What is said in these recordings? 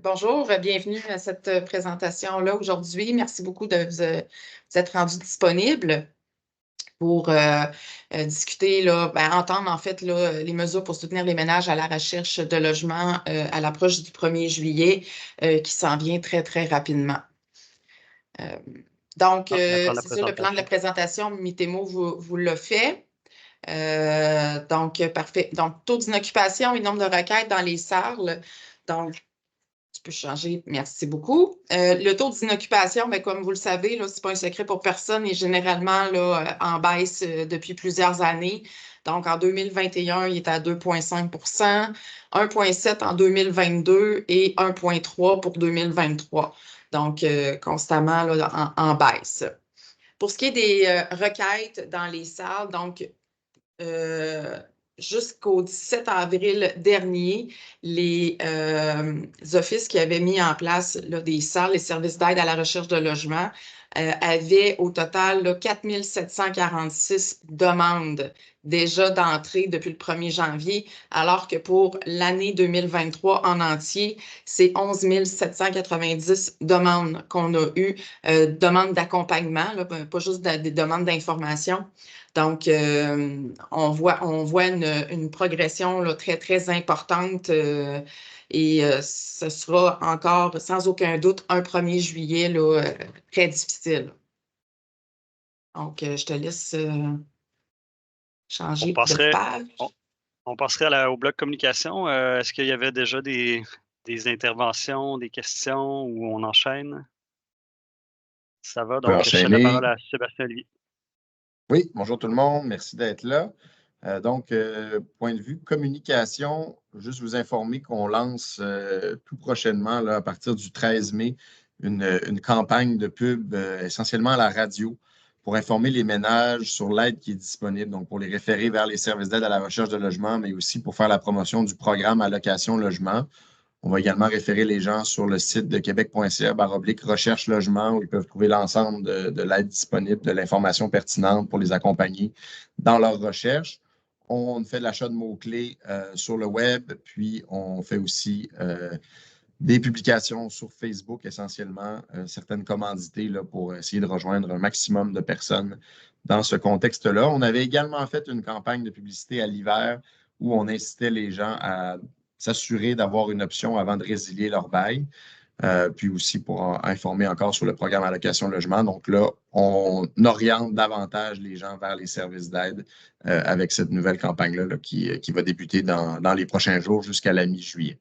Bonjour, bienvenue à cette présentation-là aujourd'hui. Merci beaucoup de vous être rendu disponible pour discuter, là, entendre en fait là, les mesures pour soutenir les ménages à la recherche de logements à l'approche du 1er juillet qui s'en vient très, très rapidement. C'est sûr, le plan de la présentation, Mitemo vous l'a fait. Parfait. Donc, taux d'inoccupation et nombre de requêtes dans les salles. Donc, tu peux changer. Merci beaucoup. Le taux d'inoccupation, comme vous le savez, ce n'est pas un secret pour personne, est généralement là, en baisse depuis plusieurs années. Donc, en 2021, il est à 2,5 1,7 en 2022 et 1,3 pour 2023. Donc, constamment là, en baisse. Pour ce qui est des requêtes dans les salles, donc, jusqu'au 17 avril dernier, les offices qui avaient mis en place là, des salles, les services d'aide à la recherche de logement, avaient au total 4 746 demandes déjà d'entrée depuis le 1er janvier, alors que pour l'année 2023 en entier, c'est 11 790 demandes qu'on a eues, demandes d'accompagnement, pas juste des demandes d'information. Donc, on voit une progression là, très, très importante et ce sera encore, sans aucun doute, un 1er juillet là, très difficile. Donc, je te laisse changer de page. On passerait au bloc communication. Est-ce qu'il y avait déjà des interventions, des questions ou on enchaîne? Ça va, donc je cède la parole à Sébastien Olivier. Oui, bonjour tout le monde, merci d'être là. Point de vue communication, juste vous informer qu'on lance tout prochainement, là, à partir du 13 mai, une campagne de pub essentiellement à la radio pour informer les ménages sur l'aide qui est disponible, donc pour les référer vers les services d'aide à la recherche de logement, mais aussi pour faire la promotion du programme Allocation Logement. On va également référer les gens sur le site de québec.ca/recherche logement où ils peuvent trouver l'ensemble de l'aide disponible, de l'information pertinente pour les accompagner dans leur recherche. On fait de l'achat de mots-clés sur le web, puis on fait aussi des publications sur Facebook essentiellement, certaines commanditées là, pour essayer de rejoindre un maximum de personnes dans ce contexte-là. On avait également fait une campagne de publicité à l'hiver où on incitait les gens à s'assurer d'avoir une option avant de résilier leur bail, puis aussi pour informer encore sur le programme Allocation Logement. Donc là, on oriente davantage les gens vers les services d'aide avec cette nouvelle campagne-là là, qui va débuter dans les prochains jours jusqu'à la mi-juillet.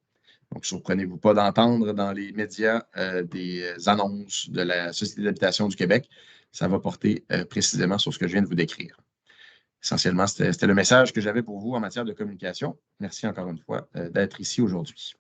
Donc, surprenez-vous pas d'entendre dans les médias des annonces de la Société d'habitation du Québec. Ça va porter précisément sur ce que je viens de vous décrire. Essentiellement, c'était le message que j'avais pour vous en matière de communication. Merci encore une fois d'être ici aujourd'hui.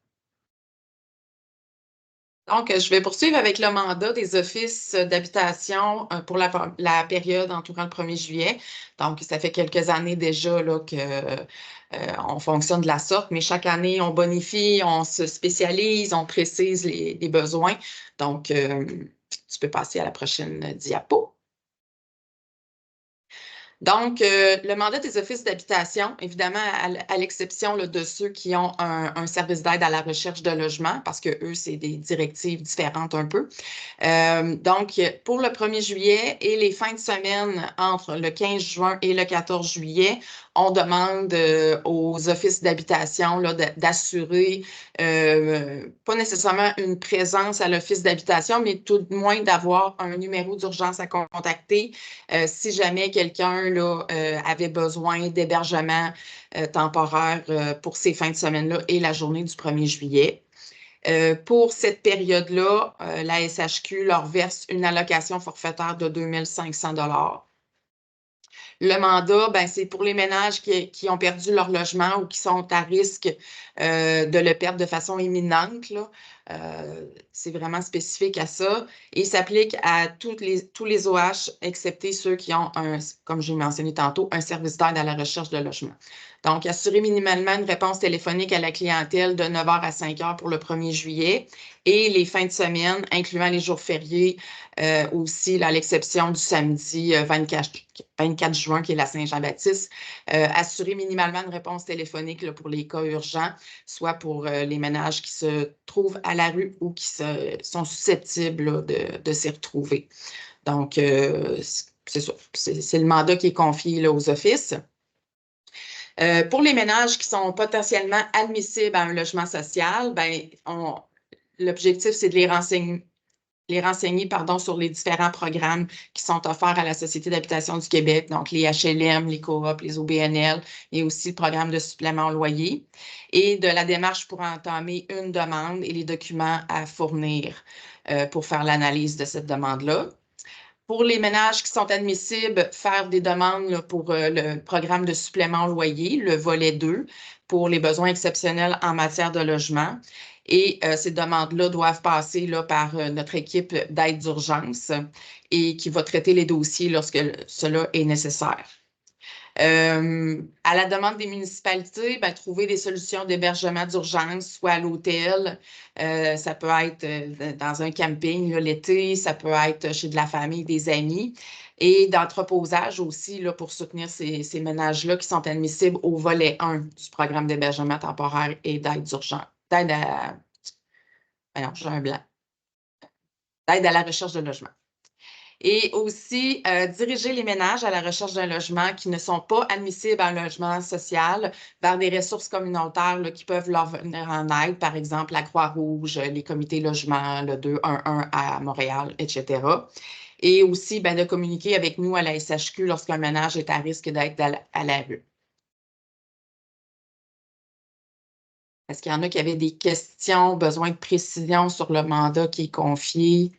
Donc, je vais poursuivre avec le mandat des offices d'habitation pour la période entourant le 1er juillet. Donc, ça fait quelques années déjà là, qu'on fonctionne de la sorte, mais chaque année, on bonifie, on se spécialise, on précise les besoins. Donc, tu peux passer à la prochaine diapo. Donc, le mandat des offices d'habitation, évidemment, à l'exception de ceux qui ont un service d'aide à la recherche de logement, parce que eux, c'est des directives différentes un peu. Donc, pour le 1er juillet et les fins de semaine entre le 15 juin et le 14 juillet, on demande aux offices d'habitation d'assurer pas nécessairement une présence à l'office d'habitation, mais tout de moins d'avoir un numéro d'urgence à contacter si jamais quelqu'un avait besoin d'hébergement temporaire pour ces fins de semaine-là et la journée du 1er juillet. Pour cette période-là, la SHQ leur verse une allocation forfaitaire de 2 500 $. Le mandat, c'est pour les ménages qui ont perdu leur logement ou qui sont à risque de le perdre de façon imminente. C'est vraiment spécifique à ça et s'applique à tous les OH, excepté ceux qui ont, comme j'ai mentionné tantôt, un service d'aide à la recherche de logement. Donc, assurer minimalement une réponse téléphonique à la clientèle de 9h à 5h pour le 1er juillet et les fins de semaine, incluant les jours fériés, aussi, à l'exception du samedi 24 juin, qui est la Saint-Jean-Baptiste, assurer minimalement une réponse téléphonique là, pour les cas urgents, soit pour les ménages qui se trouvent à la rue ou qui sont susceptibles là, de s'y retrouver. Donc, c'est ça. C'est le mandat qui est confié là, aux offices. Pour les ménages qui sont potentiellement admissibles à un logement social, ben, l'objectif, c'est de les renseigner sur les différents programmes qui sont offerts à la Société d'habitation du Québec, donc les HLM, les coops, les OBNL et aussi le programme de supplément au loyer, et de la démarche pour entamer une demande et les documents à fournir pour faire l'analyse de cette demande-là. Pour les ménages qui sont admissibles, faire des demandes là, pour le programme de supplément au loyer, le volet 2, pour les besoins exceptionnels en matière de logement. Et ces demandes-là doivent passer là, par notre équipe d'aide d'urgence et qui va traiter les dossiers lorsque cela est nécessaire. À la demande des municipalités, ben, trouver des solutions d'hébergement d'urgence, soit à l'hôtel, ça peut être dans un camping l'été, ça peut être chez de la famille, des amis, et d'entreposage aussi là, pour soutenir ces ménages-là qui sont admissibles au volet 1 du programme d'hébergement temporaire et d'aide d'urgence. D'aide à... Ben non, j'ai un blanc. D'aide à la recherche de logement. Et aussi, diriger les ménages à la recherche d'un logement qui ne sont pas admissibles à un logement social vers des ressources communautaires là, qui peuvent leur venir en aide, par exemple la Croix-Rouge, les comités logement, le 211 à Montréal, etc. Et aussi, ben, de communiquer avec nous à la SHQ lorsqu'un ménage est à risque d'être à la rue. Est-ce qu'il y en a qui avaient des questions, besoin de précision sur le mandat qui est confié?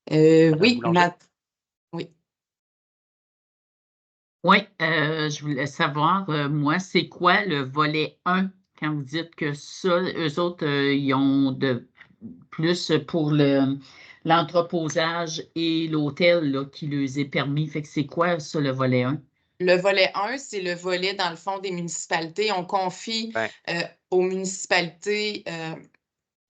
Oui, oui. Oui, je voulais savoir, moi, c'est quoi le volet 1 quand vous dites que ça, eux autres, ils ont de plus pour l'entreposage et l'hôtel là, qui leur est permis. Fait que c'est quoi ça, le volet 1? Le volet 1, c'est le volet, dans le fond, des municipalités. On confie aux municipalités.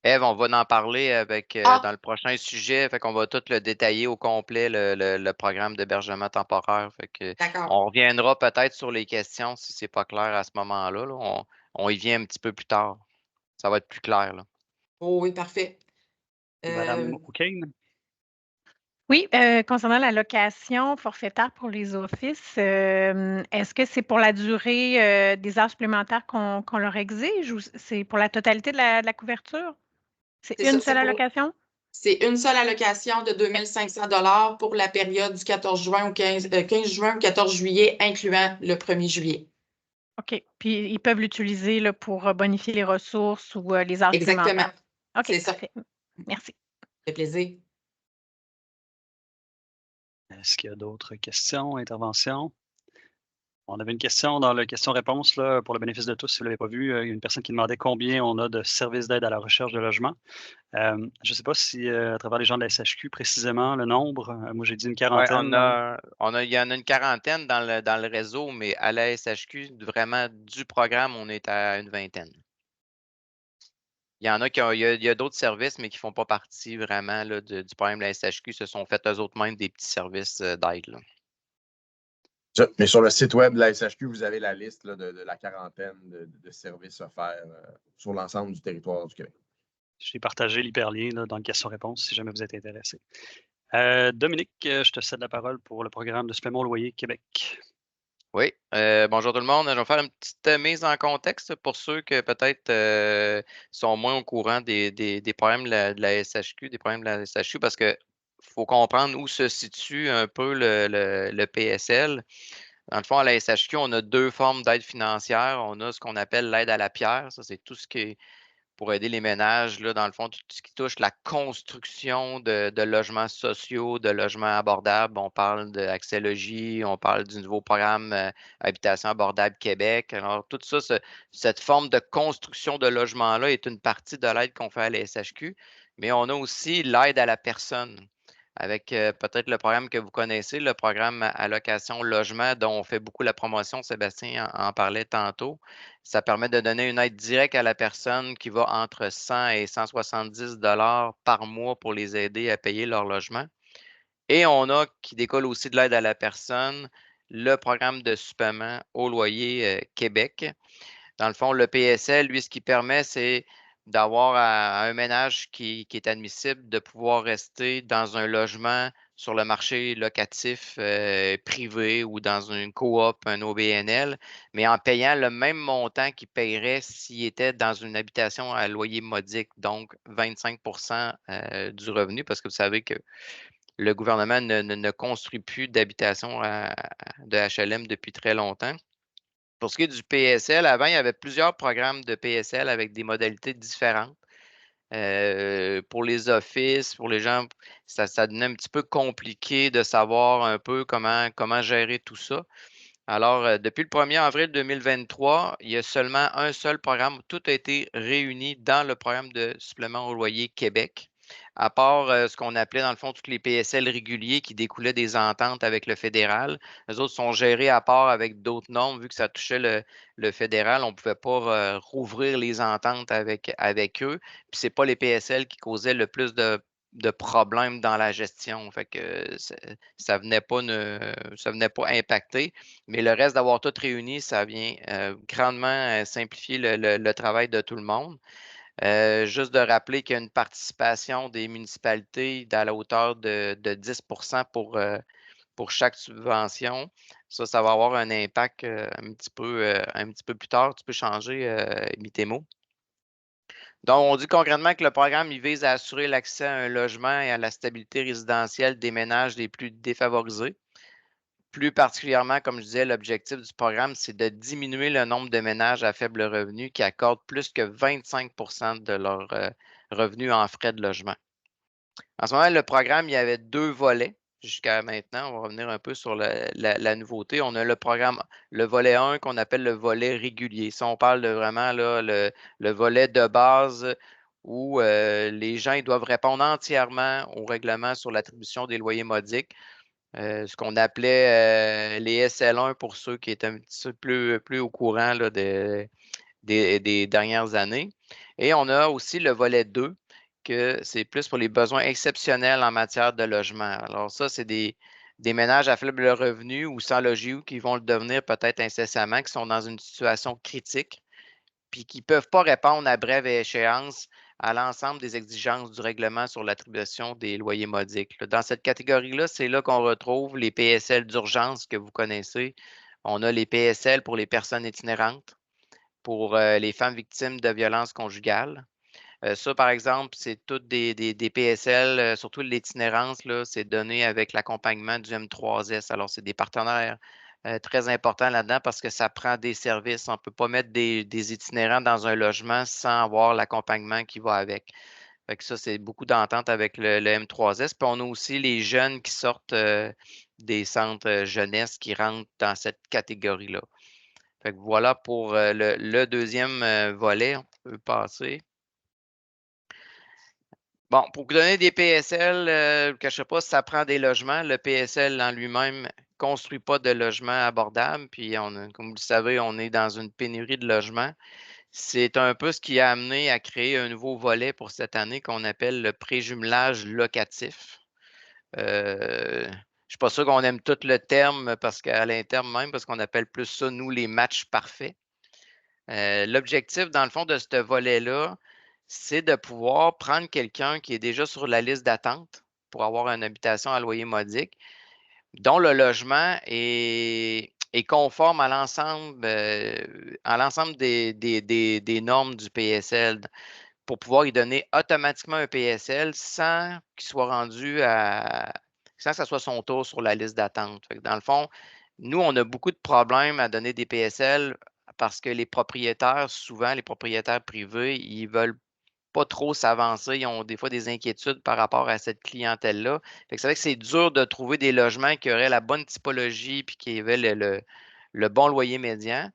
Ève, on va en parler avec dans le prochain sujet. Fait qu'on va tout le détailler au complet, le programme d'hébergement temporaire. Fait que on reviendra peut-être sur les questions si c'est pas clair à ce moment-là. Là. On y vient un petit peu plus tard. Ça va être plus clair. Là. Oh oui, parfait. Madame O'Kane? Oui, concernant la location forfaitaire pour les offices, est-ce que c'est pour la durée des heures supplémentaires qu'on leur exige ou c'est pour la totalité de la couverture? C'est une seule allocation? C'est une seule allocation de 2 500 $ pour la période du 14 juin au 15 juin au 14 juillet, incluant le 1er juillet. OK. Puis ils peuvent l'utiliser là, pour bonifier les ressources ou les heures Exactement. supplémentaires. OK, c'est parfait. Ça. Merci. Ça fait plaisir. Est-ce qu'il y a d'autres questions, interventions? On avait une question dans le question-réponse pour le bénéfice de tous, si vous ne l'avez pas vu. Il y a une personne qui demandait combien on a de services d'aide à la recherche de logement. Je ne sais pas si, à travers les gens de la SHQ, précisément le nombre. Moi, j'ai dit une quarantaine. Il y en a une quarantaine dans le réseau, mais à la SHQ, vraiment, du programme, on est à une vingtaine. Il y en a il y a d'autres services, mais qui ne font pas partie vraiment là, du programme de la SHQ. Se sont fait eux autres mêmes des petits services d'aide. Mais sur le site web de la SHQ, vous avez la liste là, de la quarantaine de services offerts sur l'ensemble du territoire du Québec. J'ai partagé l'hyperlien dans le question-réponse si jamais vous êtes intéressé. Dominique, je te cède la parole pour le programme de supplément au loyer Québec. Oui, bonjour tout le monde. Je vais faire une petite mise en contexte pour ceux que peut-être sont moins au courant des problèmes de la SHQ, des problèmes de la SHQ, parce que faut comprendre où se situe un peu le PSL. Dans le fond, à la SHQ, on a deux formes d'aide financière. On a ce qu'on appelle l'aide à la pierre. Ça, c'est tout ce qui est pour aider les ménages, là, dans le fond, tout ce qui touche la construction de logements sociaux, de logements abordables. On parle d'Accès Logis, on parle du nouveau programme Habitation abordable Québec. Alors, tout ça, cette forme de construction de logements-là est une partie de l'aide qu'on fait à la SHQ, mais on a aussi l'aide à la personne. avec peut-être le programme que vous connaissez, le programme Allocation Logement, dont on fait beaucoup la promotion. Sébastien en parlait tantôt. Ça permet de donner une aide directe à la personne qui va entre 100 et 170 $ par mois pour les aider à payer leur logement. Et on a, qui découle aussi de l'aide à la personne, le programme de supplément au loyer Québec. Dans le fond, le PSL, lui, ce qui permet, c'est d'avoir à un ménage qui est admissible de pouvoir rester dans un logement sur le marché locatif privé ou dans une coop, un OBNL, mais en payant le même montant qu'il paierait s'il était dans une habitation à loyer modique, donc 25 du revenu, parce que vous savez que le gouvernement ne construit plus d'habitation de HLM depuis très longtemps. Pour ce qui est du PSL, avant, il y avait plusieurs programmes de PSL avec des modalités différentes. Pour les offices, pour les gens, ça devenait un petit peu compliqué de savoir un peu comment gérer tout ça. Alors, depuis le 1er avril 2023, il y a seulement un seul programme. Tout a été réuni dans le programme de supplément au loyer Québec, à part ce qu'on appelait dans le fond tous les PSL réguliers qui découlaient des ententes avec le fédéral. Les autres sont gérés à part avec d'autres normes, vu que ça touchait le fédéral. On ne pouvait pas rouvrir les ententes avec eux. Puis ce n'est pas les PSL qui causaient le plus de problèmes dans la gestion. Fait que ça venait pas impacter. Mais le reste d'avoir tout réuni, ça vient grandement simplifier le travail de tout le monde. Juste de rappeler qu'il y a une participation des municipalités à la hauteur de 10 pour chaque subvention. Ça va avoir un impact un petit peu plus tard. Tu peux changer, Mitemo. Donc, on dit concrètement que le programme il vise à assurer l'accès à un logement et à la stabilité résidentielle des ménages les plus défavorisés. Plus particulièrement, comme je disais, l'objectif du programme, c'est de diminuer le nombre de ménages à faible revenu qui accordent plus que 25 de leurs revenus en frais de logement. En ce moment, le programme, il y avait 2 volets jusqu'à maintenant. On va revenir un peu sur la nouveauté. On a le volet 1 qu'on appelle le volet régulier. Ça, on parle de vraiment là, le volet de base où les gens ils doivent répondre entièrement au règlement sur l'attribution des loyers modiques. Ce qu'on appelait les SL1 pour ceux qui étaient un petit peu plus au courant là, des dernières années. Et on a aussi le volet 2, que c'est plus pour les besoins exceptionnels en matière de logement. Alors ça, c'est des ménages à faible revenu ou sans logis ou qui vont le devenir peut-être incessamment, qui sont dans une situation critique, puis qui ne peuvent pas répondre à brève échéance à l'ensemble des exigences du règlement sur l'attribution des loyers modiques. Dans cette catégorie-là, c'est là qu'on retrouve les PSL d'urgence que vous connaissez. On a les PSL pour les personnes itinérantes, pour les femmes victimes de violences conjugales. Ça, par exemple, c'est toutes des PSL, surtout l'itinérance, c'est donné avec l'accompagnement du M3S. Alors, c'est des partenaires très importants là-dedans parce que ça prend des services. On ne peut pas mettre des itinérants dans un logement sans avoir l'accompagnement qui va avec. Fait que ça, c'est beaucoup d'entente avec le M3S. Puis on a aussi les jeunes qui sortent des centres jeunesse qui rentrent dans cette catégorie-là. Fait que voilà pour le deuxième volet. On peut passer. Bon, pour vous donner des PSL, je ne cache pas, ça prend des logements. Le PSL en lui-même ne construit pas de logements abordables. Puis, comme vous le savez, on est dans une pénurie de logements. C'est un peu ce qui a amené à créer un nouveau volet pour cette année qu'on appelle le préjumelage locatif. Je ne suis pas sûr qu'on aime tout le terme parce qu'à l'interne même, parce qu'on appelle plus ça, nous, les matchs parfaits. L'objectif, dans le fond, de ce volet-là, c'est de pouvoir prendre quelqu'un qui est déjà sur la liste d'attente pour avoir une habitation à loyer modique, dont le logement est conforme à l'ensemble des normes du PSL pour pouvoir y donner automatiquement un PSL sans qu'il soit sans que ça soit son tour sur la liste d'attente. Dans le fond, nous, on a beaucoup de problèmes à donner des PSL parce que les propriétaires, souvent les propriétaires privés, ils veulent pas trop s'avancer. Ils ont des fois des inquiétudes par rapport à cette clientèle-là. C'est vrai que c'est dur de trouver des logements qui auraient la bonne typologie et qui avaient le bon loyer médian.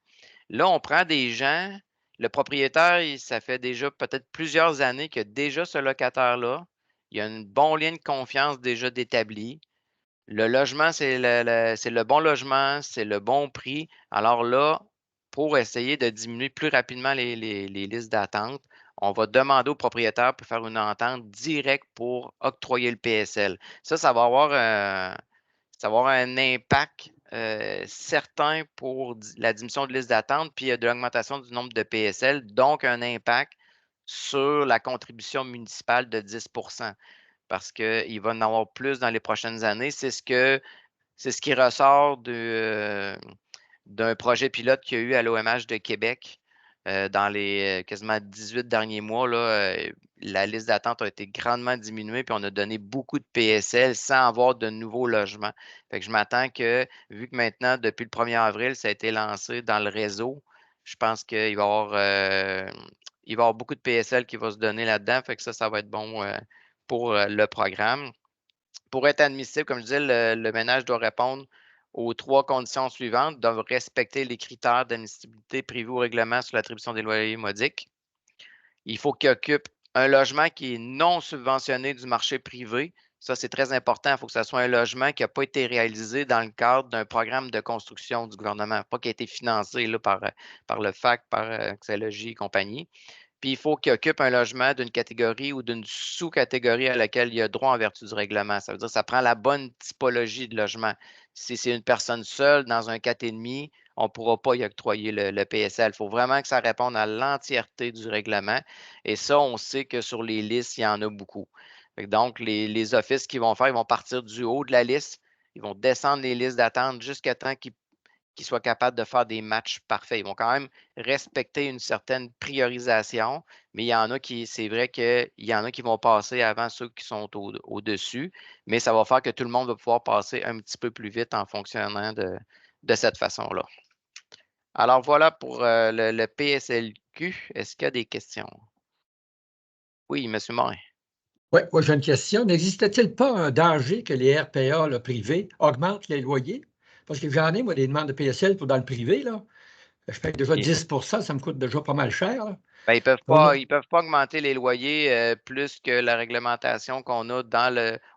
Là, on prend des gens, le propriétaire, ça fait déjà peut-être plusieurs années qu'il y a déjà ce locataire-là. Il y a un bon lien de confiance déjà d'établi. Le logement, c'est le bon logement, c'est le bon prix. Alors là, pour essayer de diminuer plus rapidement les listes d'attente, on va demander au propriétaire pour faire une entente directe pour octroyer le PSL. Ça va avoir un impact certain pour la diminution de liste d'attente, puis de l'augmentation du nombre de PSL, donc un impact sur la contribution municipale de 10 parce qu'il va en avoir plus dans les prochaines années. C'est ce qui ressort d'un projet pilote qu'il y a eu à l'OMH de Québec. Dans les quasiment 18 derniers mois, là, la liste d'attente a été grandement diminuée, puis on a donné beaucoup de PSL sans avoir de nouveaux logements. Fait que je m'attends que, vu que maintenant, depuis le 1er avril, ça a été lancé dans le réseau, je pense qu'il va y avoir beaucoup de PSL qui va se donner là-dedans. Fait que ça va être bon pour le programme. Pour être admissible, comme je disais, le ménage doit répondre aux 3 conditions suivantes, doivent respecter les critères d'admissibilité prévus au règlement sur l'attribution des loyers modiques. Il faut qu'il occupe un logement qui est non subventionné du marché privé. Ça, c'est très important. Il faut que ce soit un logement qui n'a pas été réalisé dans le cadre d'un programme de construction du gouvernement, pas qui a été financé là, par le FAC, par Axelogie et compagnie. Puis il faut qu'il occupe un logement d'une catégorie ou d'une sous-catégorie à laquelle il a droit en vertu du règlement. Ça veut dire que ça prend la bonne typologie de logement. Si c'est une personne seule dans un 4,5, on ne pourra pas y octroyer le PSL. Il faut vraiment que ça réponde à l'entièreté du règlement. Et ça, on sait que sur les listes, il y en a beaucoup. Donc, les offices qu'ils vont faire, ils vont partir du haut de la liste. Ils vont descendre les listes d'attente jusqu'à temps qu'ils soient capables de faire des matchs parfaits. Ils vont quand même respecter une certaine priorisation, mais il y en a c'est vrai qu'il y en a qui vont passer avant ceux qui sont au-dessus, mais ça va faire que tout le monde va pouvoir passer un petit peu plus vite en fonctionnant de cette façon-là. Alors voilà pour le PSLQ. Est-ce qu'il y a des questions? Oui, M. Morin. Oui, moi j'ai une question. N'existe-t-il pas un danger que les RPA privés augmentent les loyers? Parce que j'en ai, moi, des demandes de PSL pour dans le privé, là. Je paye déjà 10 ça me coûte déjà pas mal cher. Ben, ils ne peuvent pas augmenter les loyers plus que la réglementation qu'on a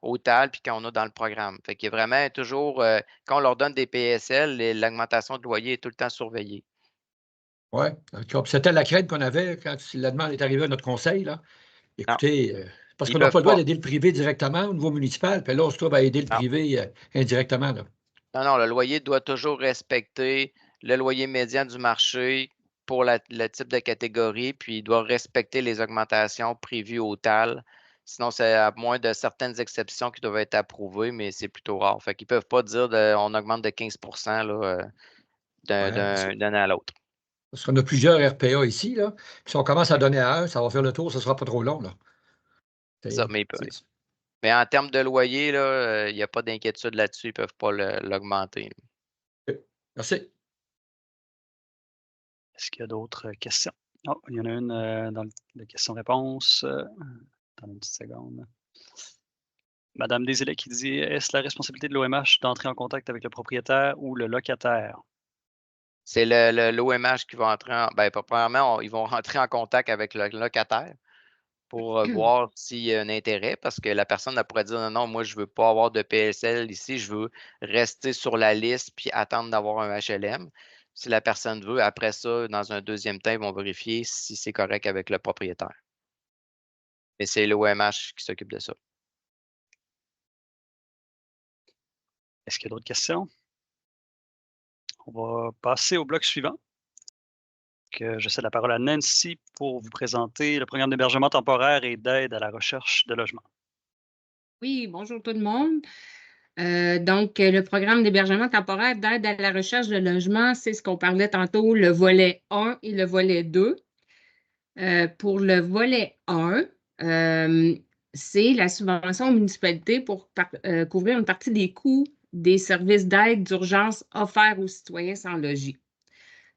au TAL puis qu'on a dans le programme. Fait qu'il y a vraiment toujours, quand on leur donne des PSL, l'augmentation de loyer est tout le temps surveillée. Oui, c'était la crainte qu'on avait quand la demande est arrivée à notre conseil. Là. Écoutez, parce qu'on n'a pas le droit d'aider le privé directement au niveau municipal, puis là, on se trouve à aider le privé indirectement. Là. Non, le loyer doit toujours respecter le loyer médian du marché pour le type de catégorie, puis il doit respecter les augmentations prévues au TAL. Sinon, c'est à moins de certaines exceptions qui doivent être approuvées, mais c'est plutôt rare. Fait qu'ils ne peuvent pas dire on augmente de 15 d'un an à l'autre. Parce qu'on a plusieurs RPA ici, là. Puis si on commence à donner à un, ça va faire le tour, ça ne sera pas trop long. Là. Ça, mais en termes de loyer, il n'y a pas d'inquiétude là-dessus, ils ne peuvent pas l'augmenter. Merci. Est-ce qu'il y a d'autres questions? Oh, il y en a une dans la question-réponse. Dans une petite seconde. Madame Desilets qui dit, est-ce la responsabilité de l'OMH d'entrer en contact avec le propriétaire ou le locataire? C'est l'OMH qui va entrer premièrement, ils vont rentrer en contact avec le locataire pour voir s'il y a un intérêt, parce que la personne elle pourrait dire non, moi, je ne veux pas avoir de PSL ici, je veux rester sur la liste puis attendre d'avoir un HLM. Si la personne veut, après ça, dans un deuxième temps, ils vont vérifier si c'est correct avec le propriétaire. Mais c'est l'OMH qui s'occupe de ça. Est-ce qu'il y a d'autres questions? On va passer au bloc suivant. Je cède la parole à Nancy pour vous présenter le programme d'hébergement temporaire et d'aide à la recherche de logement. Oui, bonjour tout le monde. Donc, le programme d'hébergement temporaire d'aide à la recherche de logement, c'est ce qu'on parlait tantôt, le volet 1 et le volet 2. Pour le volet 1, c'est la subvention aux municipalités pour couvrir une partie des coûts des services d'aide d'urgence offerts aux citoyens sans logis.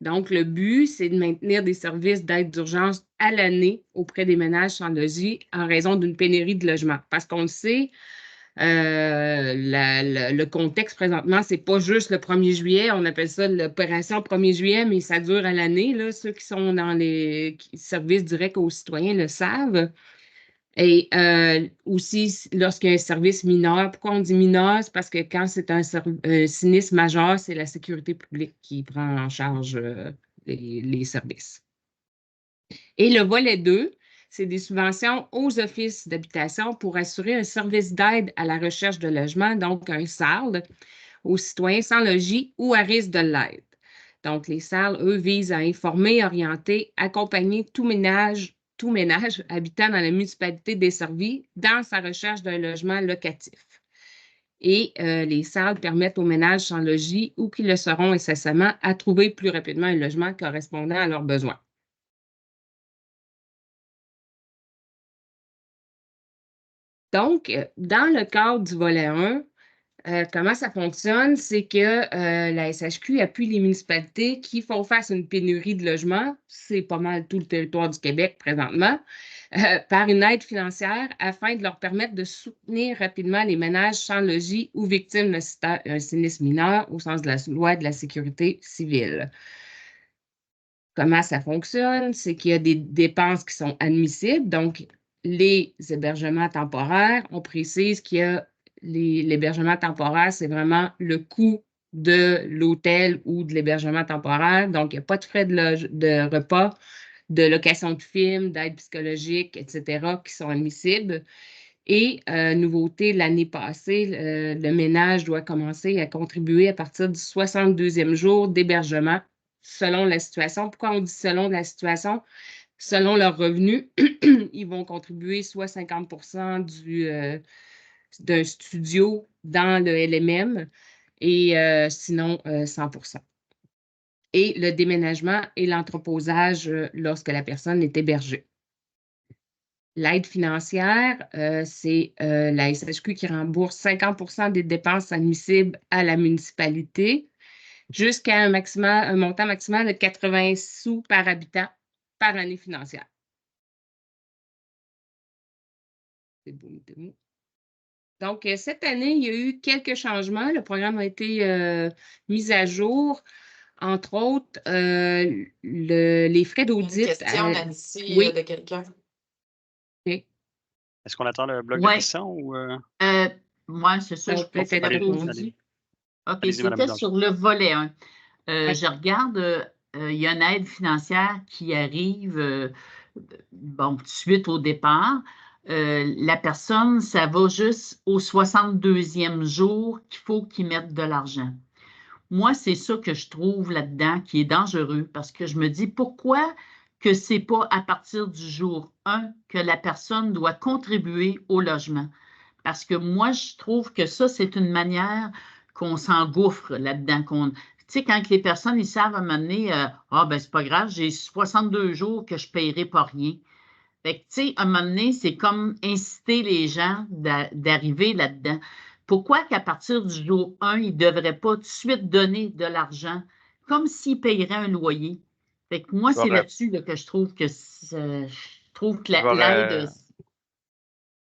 Donc, le but, c'est de maintenir des services d'aide d'urgence à l'année auprès des ménages sans logis en raison d'une pénurie de logements. Parce qu'on le sait, le contexte présentement, ce n'est pas juste le 1er juillet. On appelle ça l'opération 1er juillet, mais ça dure à l'année. Ceux qui sont dans les services directs aux citoyens le savent. Et aussi, lorsqu'il y a un service mineur, pourquoi on dit mineur? C'est parce que quand c'est un sinistre majeur, c'est la sécurité publique qui prend en charge les services. Et le volet 2, c'est des subventions aux offices d'habitation pour assurer un service d'aide à la recherche de logement, donc un SARL, aux citoyens sans logis ou à risque de l'aide. Donc, les SARL, eux, visent à informer, orienter, accompagner tout ménage habitant dans la municipalité desservie dans sa recherche d'un logement locatif. Et les SARL permettent aux ménages sans logis ou qui le seront incessamment à trouver plus rapidement un logement correspondant à leurs besoins. Donc, dans le cadre du volet 1, comment ça fonctionne? C'est que la SHQ appuie les municipalités qui font face à une pénurie de logements, c'est pas mal tout le territoire du Québec présentement, par une aide financière afin de leur permettre de soutenir rapidement les ménages sans logis ou victimes d'un sinistre mineur au sens de la loi de la sécurité civile. Comment ça fonctionne? C'est qu'il y a des dépenses qui sont admissibles, donc les hébergements temporaires, on précise qu'il y a l'hébergement temporaire, c'est vraiment le coût de l'hôtel ou de l'hébergement temporaire. Donc, il n'y a pas de frais de repas, de location de films, d'aide psychologique, etc., qui sont admissibles. Et nouveauté, l'année passée, le ménage doit commencer à contribuer à partir du 62e jour d'hébergement selon la situation. Pourquoi on dit selon la situation? Selon leurs revenus, ils vont contribuer soit 50 d'un studio dans le LMM et sinon 100 et le déménagement et l'entreposage lorsque la personne est hébergée. L'aide financière, c'est la SHQ qui rembourse 50 des dépenses admissibles à la municipalité jusqu'à un montant maximal de 80 sous par habitant par année financière. C'est beau. Donc, cette année, il y a eu quelques changements. Le programme a été mis à jour. Entre autres, les frais d'audit. Une question, Nancy, oui. de quelqu'un. Okay. Est-ce qu'on attend le bloc de questions ou… Moi, c'est ça, je peux faire répondu. OK, c'était sur le volet 1. Je regarde, il y a une aide financière qui arrive, tout de suite au départ. La personne, ça va juste au 62e jour qu'il faut qu'il mette de l'argent. Moi, c'est ça que je trouve là-dedans qui est dangereux parce que je me dis pourquoi que ce n'est pas à partir du jour 1 que la personne doit contribuer au logement. Parce que moi, je trouve que ça, c'est une manière qu'on s'engouffre là-dedans. Tu sais, quand les personnes, ils savent à un moment donné, c'est pas grave, j'ai 62 jours que je ne paierai pas rien. Fait que, tu sais, à un moment donné, c'est comme inciter les gens d'arriver là-dedans. Pourquoi qu'à partir du jour 1, ils ne devraient pas tout de suite donner de l'argent comme s'ils paieraient un loyer? Fait que moi, c'est là-dessus que je trouve que l'aide.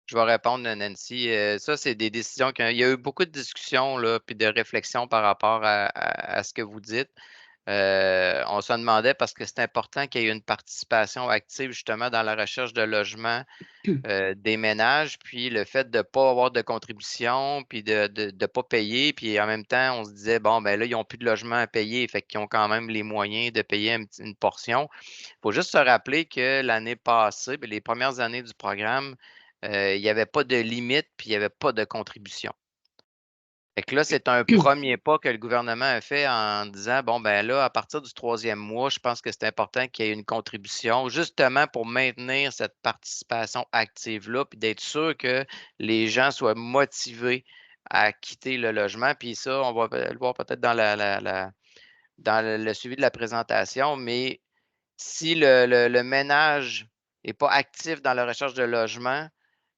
Je vais répondre, Nancy. Ça, c'est des décisions il y a eu beaucoup de discussions puis de réflexions par rapport à ce que vous dites. On se demandait parce que c'est important qu'il y ait une participation active justement dans la recherche de logement des ménages, puis le fait de ne pas avoir de contribution, puis de ne pas payer, puis en même temps, on se disait, bon, ben là, ils n'ont plus de logement à payer, fait qu'ils ont quand même les moyens de payer une portion. Il faut juste se rappeler que l'année passée, les premières années du programme, il n'y avait pas de limite, puis il n'y avait pas de contribution. Fait que là, c'est un premier pas que le gouvernement a fait en disant, bon, ben là, à partir du 3e mois, je pense que c'est important qu'il y ait une contribution, justement pour maintenir cette participation active-là, puis d'être sûr que les gens soient motivés à quitter le logement. Puis ça, on va le voir peut-être dans dans le suivi de la présentation, mais si le ménage n'est pas actif dans la recherche de logement,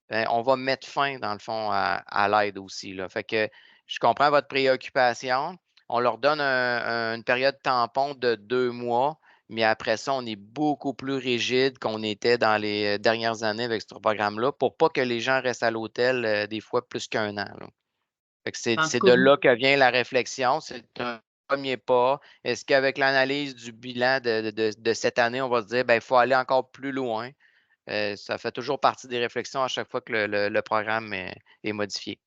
ben, on va mettre fin, dans le fond, à l'aide aussi, là. Fait que je comprends votre préoccupation. On leur donne une période tampon de 2 mois, mais après ça, on est beaucoup plus rigide qu'on était dans les dernières années avec ce programme-là pour pas que les gens restent à l'hôtel des fois plus qu'1 an, là. Fait que c'est de là que vient la réflexion. C'est un premier pas. Est-ce qu'avec l'analyse du bilan de cette année, on va se dire, ben, il faut aller encore plus loin? Ça fait toujours partie des réflexions à chaque fois que le programme est modifié.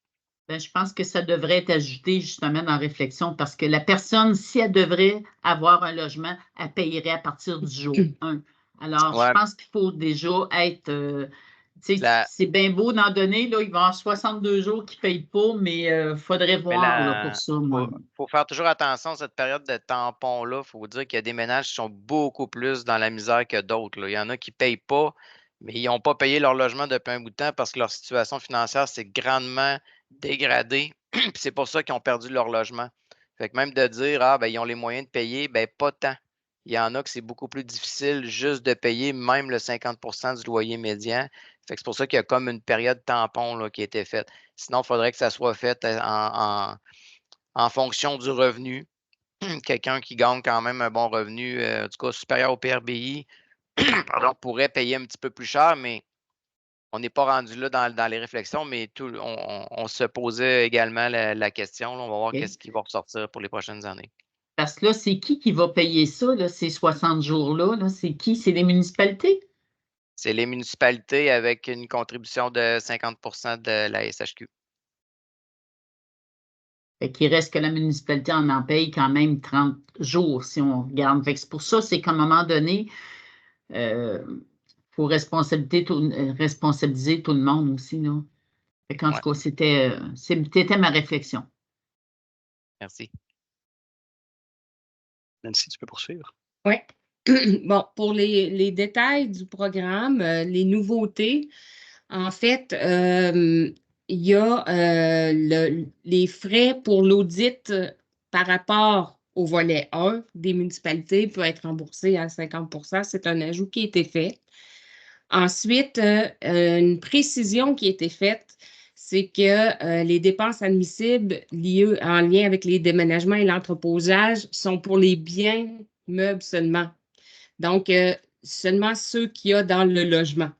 Ben, je pense que ça devrait être ajouté justement dans la réflexion parce que la personne, si elle devrait avoir un logement, elle payerait à partir du jour 1. Alors, je pense qu'il faut déjà être. C'est bien beau d'en donner, là, il va y avoir 62 jours qui ne payent pas, mais il faudrait voir là, pour ça. Il faut faire toujours attention à cette période de tampon-là. Il faut dire qu'il y a des ménages qui sont beaucoup plus dans la misère que d'autres. Il y en a qui ne payent pas, mais ils n'ont pas payé leur logement depuis un bout de temps parce que leur situation financière s'est grandement dégradée. C'est pour ça qu'ils ont perdu leur logement. Fait que même de dire, ils ont les moyens de payer, pas tant. Il y en a que c'est beaucoup plus difficile juste de payer même le 50 du loyer médian. Fait que c'est pour ça qu'il y a comme une période tampon là, qui a été faite. Sinon, il faudrait que ça soit fait en fonction du revenu. Quelqu'un qui gagne quand même un bon revenu, en tout cas supérieur au PRBI, pourrait payer un petit peu plus cher, mais on n'est pas rendu là dans les réflexions, mais on se posait également la question. Là, on va voir qu'est-ce qui va ressortir pour les prochaines années. Parce que là, c'est qui va payer ça, là, ces 60 jours-là? Là? C'est qui? C'est les municipalités? C'est les municipalités avec une contribution de 50 de la SHQ. Fait qu'il reste que la municipalité en paye quand même 30 jours, si on regarde. Fait que c'est pour ça, c'est qu'à un moment donné, faut responsabiliser tout le monde aussi, là. Fait qu'en tout cas, c'était ma réflexion. Merci. Nancy, tu peux poursuivre. Oui. Bon, pour les détails du programme, les nouveautés, en fait, il y a les frais pour l'audit par rapport au volet 1 des municipalités peut être remboursé à 50 %. C'est un ajout qui a été fait. Ensuite, une précision qui a été faite, c'est que les dépenses admissibles liées en lien avec les déménagements et l'entreposage sont pour les biens meubles seulement. Donc, seulement ceux qu'il y a dans le logement.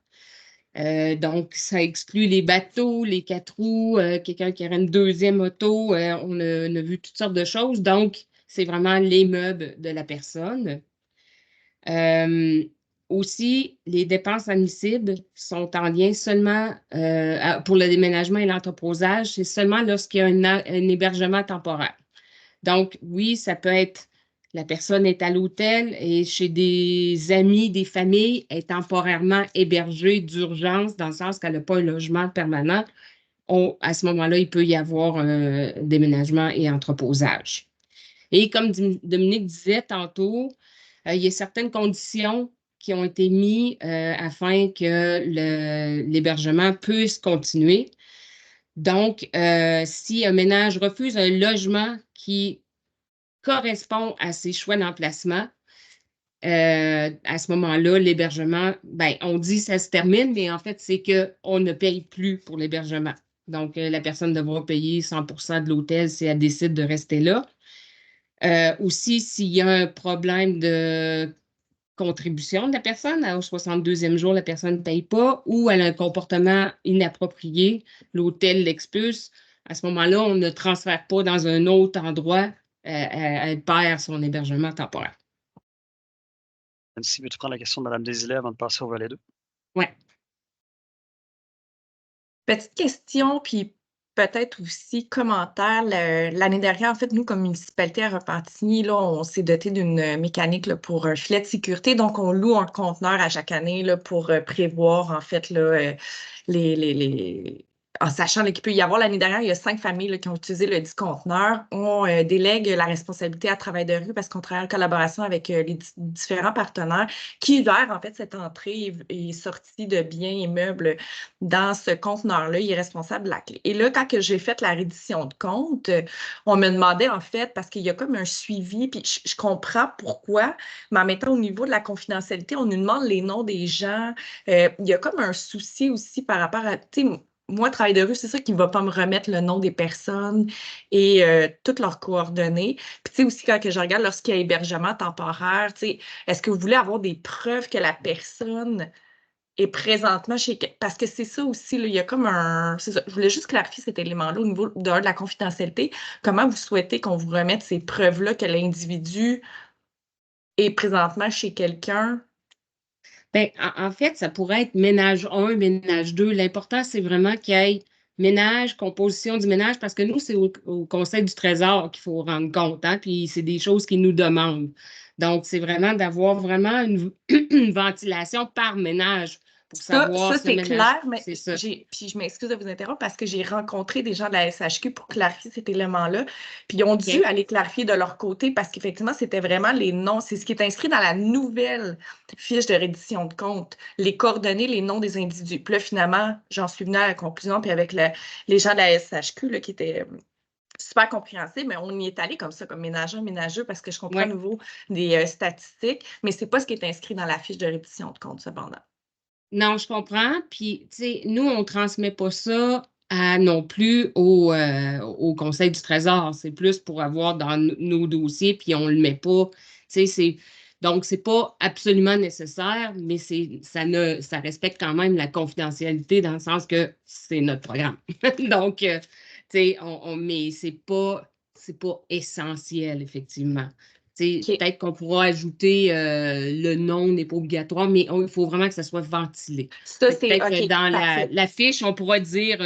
Donc, ça exclut les bateaux, les 4 roues, quelqu'un qui aurait une deuxième auto. On a vu toutes sortes de choses. Donc, c'est vraiment les meubles de la personne. Aussi, les dépenses admissibles sont en lien seulement pour le déménagement et l'entreposage. C'est seulement lorsqu'il y a un hébergement temporaire. Donc, oui, ça peut être la personne est à l'hôtel et chez des amis, des familles, est temporairement hébergée d'urgence dans le sens qu'elle n'a pas un logement permanent. À ce moment-là, il peut y avoir un déménagement et entreposage. Et comme Dominique disait tantôt, il y a certaines conditions qui ont été mises afin que l'hébergement puisse continuer. Donc, si un ménage refuse un logement qui correspond à ses choix d'emplacement, à ce moment-là, l'hébergement, on dit que ça se termine, mais en fait, c'est qu'on ne paye plus pour l'hébergement. Donc, la personne devra payer 100 % de l'hôtel si elle décide de rester là. Aussi, s'il y a un problème de contribution de la personne, au 62e jour, la personne ne paye pas ou elle a un comportement inapproprié, l'hôtel l'expulse, à ce moment-là, on ne transfère pas dans un autre endroit, elle perd son hébergement temporaire. Nancy, veux-tu prendre la question de Mme Desilets avant de passer au volet 2? Oui. Petite question, puis peut-être aussi commentaire. L'année dernière, en fait, nous, comme municipalité à Repentigny, là, on s'est doté d'une mécanique là, pour un filet de sécurité. Donc, on loue un conteneur à chaque année là, pour prévoir, en fait, là, en sachant qu'il peut y avoir l'année dernière, il y a 5 familles là, qui ont utilisé le 10 conteneurs. On délègue la responsabilité à Travail de rue parce qu'on travaille en collaboration avec les différents partenaires qui gèrent en fait cette entrée et sortie de biens et meubles dans ce conteneur-là. Il est responsable de la clé. Et là, quand j'ai fait la reddition de compte, on me demandait en fait, parce qu'il y a comme un suivi, puis je comprends pourquoi, mais en mettant au niveau de la confidentialité, on nous demande les noms des gens. Il y a comme un souci aussi par rapport à, tu sais, moi, Travail de rue, c'est ça qui ne va pas me remettre le nom des personnes et toutes leurs coordonnées. Puis, tu sais, aussi, quand je regarde lorsqu'il y a hébergement temporaire, tu sais, est-ce que vous voulez avoir des preuves que la personne est présentement chez... Parce que c'est ça aussi, là, il y a comme un... C'est ça, je voulais juste clarifier cet élément-là au niveau de la confidentialité. Comment vous souhaitez qu'on vous remette ces preuves-là que l'individu est présentement chez quelqu'un? Bien, en fait, ça pourrait être ménage 1, ménage 2. L'important, c'est vraiment qu'il y ait ménage, composition du ménage, parce que nous, c'est au Conseil du Trésor qu'il faut rendre compte, hein, puis c'est des choses qu'ils nous demandent. Donc, c'est vraiment d'avoir vraiment une ventilation par ménage pour savoir Ça ce c'est ménage. clair, mais C'est ça. puis je m'excuse de vous interrompre parce que j'ai rencontré des gens de la SHQ pour clarifier cet élément-là. Puis ils ont dû aller clarifier de leur côté parce qu'effectivement, c'était vraiment les noms. C'est ce qui est inscrit dans la nouvelle fiche de reddition de compte, les coordonnées, les noms des individus. Puis là, finalement, j'en suis venue à la conclusion, puis avec les gens de la SHQ là, qui étaient super compréhensible, mais on y est allé comme ça, comme ménageux, parce que je comprends à nouveau des statistiques, mais ce n'est pas ce qui est inscrit dans la fiche de reddition de compte, cependant. Non, je comprends. Puis, tu sais, nous, on ne transmet pas ça non plus au Conseil du Trésor. C'est plus pour avoir dans nos dossiers, puis on ne le met pas. Tu sais, donc, ce n'est pas absolument nécessaire, mais ça respecte quand même la confidentialité dans le sens que c'est notre programme. Donc, tu sais, mais ce n'est pas essentiel, effectivement. Peut-être qu'on pourra ajouter le nom n'est pas obligatoire, mais il faut vraiment que ça soit ventilé. Ça, c'est peut-être dans la fiche, on pourra dire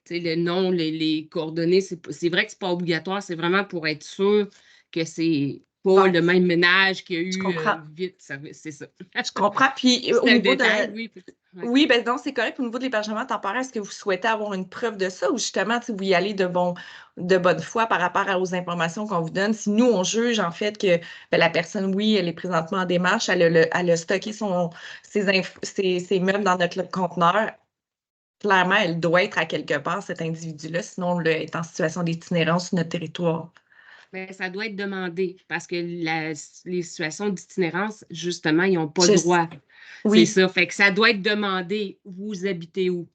le nom, les coordonnées. C'est vrai que ce n'est pas obligatoire, c'est vraiment pour être sûr que c'est pas le même ménage qu'il y a eu vite. C'est ça. Je comprends. Puis au niveau détail, oui, ben non, c'est correct. Au niveau de l'hébergement temporaire, est-ce que vous souhaitez avoir une preuve de ça ou justement, vous y allez de bonne foi par rapport aux informations qu'on vous donne? Si nous, on juge en fait que la personne, oui, elle est présentement en démarche, elle a stocké ses meubles dans notre conteneur, clairement, elle doit être à quelque part, cet individu-là, sinon elle est en situation d'itinérance sur notre territoire. Bien, ça doit être demandé parce que les situations d'itinérance, justement, ils n'ont pas droit. Oui. C'est ça. Fait que ça doit être demandé. Vous habitez où?